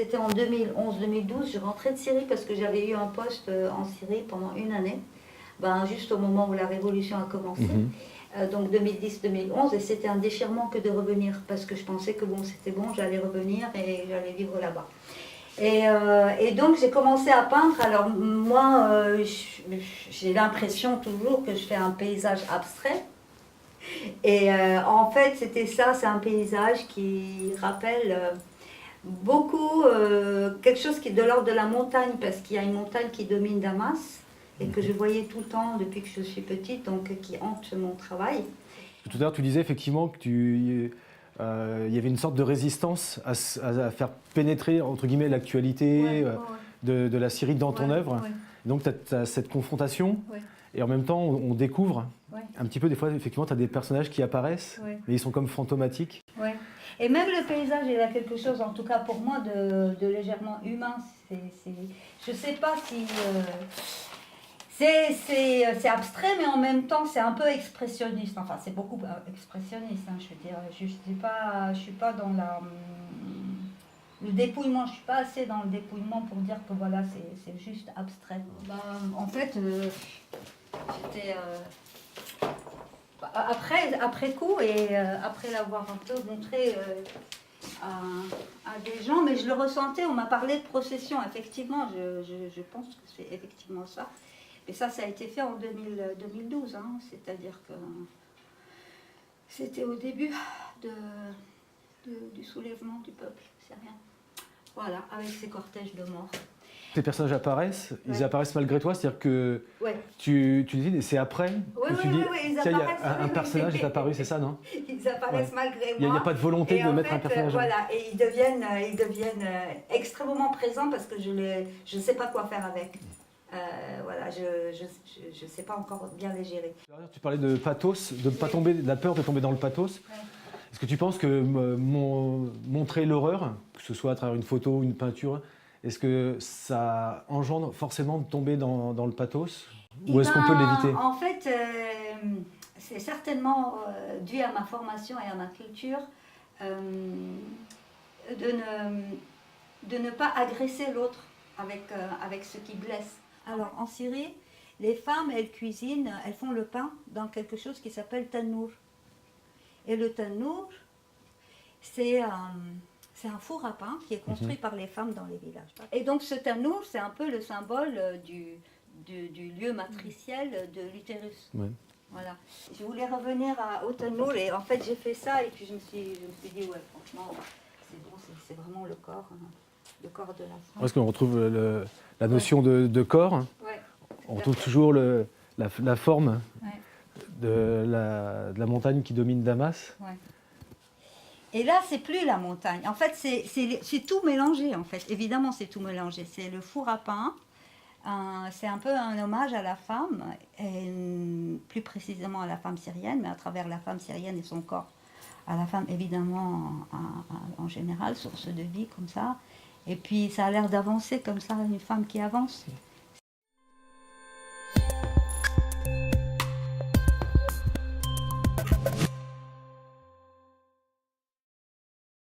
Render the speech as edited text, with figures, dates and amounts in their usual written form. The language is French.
c'était en 2011-2012, je rentrais de Syrie parce que j'avais eu un poste en Syrie pendant une année, ben, juste au moment où la révolution a commencé. Donc 2010-2011, et c'était un déchirement que de revenir, parce que je pensais que bon, c'était bon, j'allais revenir et j'allais vivre là-bas. Et donc j'ai commencé à peindre. Alors moi, j'ai l'impression toujours que je fais un paysage abstrait. Et en fait, c'était ça, c'est un paysage qui rappelle beaucoup quelque chose qui est de l'ordre de la montagne, parce qu'il y a une montagne qui domine Damas, et que je voyais tout le temps depuis que je suis petite, donc qui hante mon travail. Tout à l'heure, tu disais effectivement que il y avait une sorte de résistance à faire pénétrer, entre guillemets, l'actualité de la Syrie dans ton œuvre. Donc, tu as cette confrontation, et en même temps, on découvre un petit peu, des fois, effectivement, tu as des personnages qui apparaissent, mais ils sont comme fantomatiques. Et même le paysage, il a quelque chose, en tout cas pour moi, de légèrement humain. Je ne sais pas si... c'est abstrait, mais en même temps, c'est un peu expressionniste. Enfin, c'est beaucoup expressionniste, hein, je veux dire. Je ne suis pas dans le dépouillement. Je ne suis pas assez dans le dépouillement pour dire que voilà, c'est juste abstrait. En fait, j'étais... après coup, et après l'avoir un peu montré à des gens, mais je le ressentais, on m'a parlé de procession, effectivement, je pense que c'est effectivement ça. Et ça a été fait en 2012, hein, c'est-à-dire que c'était au début du soulèvement du peuple syrien. Voilà, avec ces cortèges de morts. Ces personnages apparaissent, ils apparaissent malgré toi, c'est-à-dire que tu dis, c'est après que tu dis, tiens, un personnage est apparu, c'est ça, non? Ils apparaissent malgré moi. Il n'y a pas de volonté de mettre un personnage. Voilà, et ils deviennent extrêmement présents parce que je ne sais pas quoi faire avec. Voilà, je ne sais pas encore bien les gérer. Tu parlais de pathos, de pas tomber, de la peur de tomber dans le pathos. Est-ce que tu penses que montrer l'horreur, que ce soit à travers une photo ou une peinture, est-ce que ça engendre forcément de tomber dans le pathos? Ou est-ce qu'on peut l'éviter? En fait, c'est certainement dû à ma formation et à ma culture de ne pas agresser l'autre avec ce qui blesse. Alors en Syrie, les femmes, elles cuisinent, elles font le pain dans quelque chose qui s'appelle tannour. Et le tannour, c'est un four à pain qui est construit par les femmes dans les villages. Et donc ce tannour, c'est un peu le symbole du lieu matriciel de l'utérus. Voilà. Je voulais revenir au tannour, et en fait j'ai fait ça, et puis je me suis dit, ouais, franchement, c'est bon, c'est vraiment le corps de la femme. Est-ce qu'on retrouve la notion de corps? On retrouve toujours la forme de la montagne qui domine Damas. Et là, c'est plus la montagne. En fait, c'est tout mélangé, en fait. Évidemment, c'est tout mélangé. C'est le four à pain. C'est un peu un hommage à la femme, et plus précisément à la femme syrienne, mais à travers la femme syrienne et son corps. À la femme, évidemment, en général, source de vie, comme ça. Et puis, ça a l'air d'avancer comme ça, une femme qui avance.